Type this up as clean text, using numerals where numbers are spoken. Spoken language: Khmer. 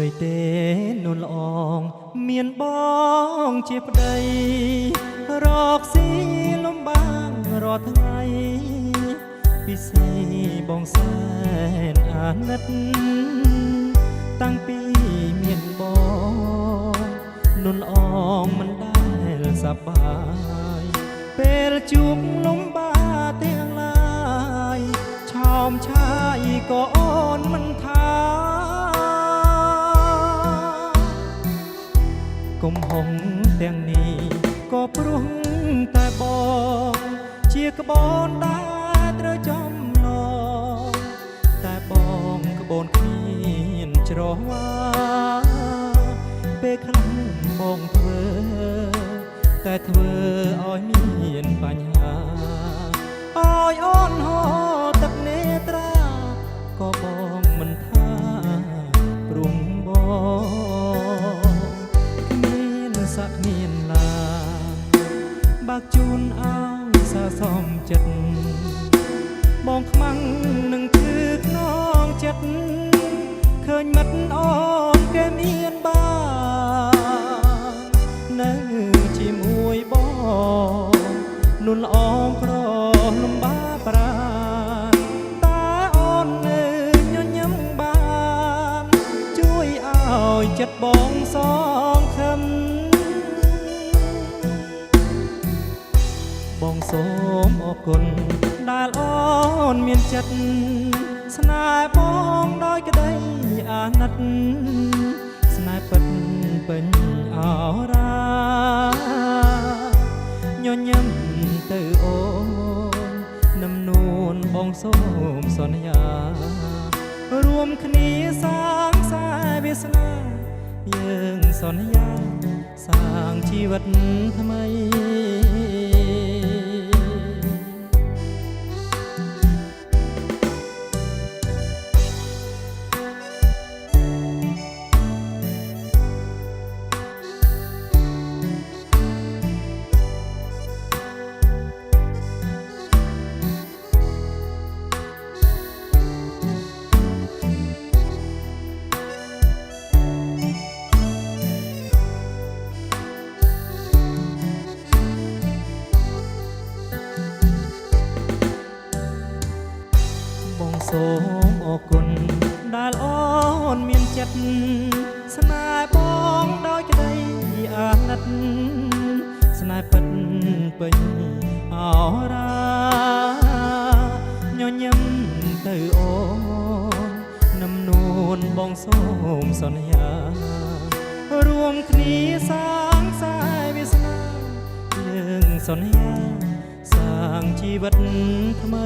យទេនុនល្អងមានបងជាប្តីរកស៊ីលំបាងរាល់ថ្ងៃពិសេសបងសែនអាណិតតាំងពីមានបងនុនល្អងមិនដែលសប្បាយពេលជួបលំបាទាំងឡាយឆោមឆាយក៏អូនមិនថាកុំហុងទាំងនេះក៏ព្រោះតែបងជាក្បូនដែលត្រូវចំឡងតែបងក្បូនគ្មានច្រវាពេលខ្លះបងធ្វើតែធ្វើឲ្យមានបញ្ហាឲ្យអូនហូរទឹកនេត្រាក៏បងមិនថាព្រមបងគ្មានសាក់គ្មានឡាបាក់ជូនអើងសាសមចិត្តបងខ្មាំងនឹងគឺខ្នងចិត្តឃើញមិត្តអូនគេមានបាននៅជាមួយបងនុនល្អងក្រលំបាប្រានតែអូននៅញញឹមបានជួយឲ្យចិត្តបងសងខឹមបងសូមអរគុណដែលអូនមានចិត្តស្នេហ៍បងដោយក្តីអាណិតស្នេហ៍ពិតពេញអរាញញឹមទៅអូននឹមនួនបងសូមសន្យារួមគ្នាសាងខ្សែវាសនាយើងសន្យាសាងជីវិតថ្មីសូមអរគុណដែលអូនមានចិត្តស្នេហ៍បងដោយក្តីអាណិតស្នេហ៍ពិតពេញអរាញញឹមទៅអូននឹមនួនបងសូមសន្យារួមគ្នាសាងខ្សែវាសនាយើងសន្យាសាងជីវិតថ្មី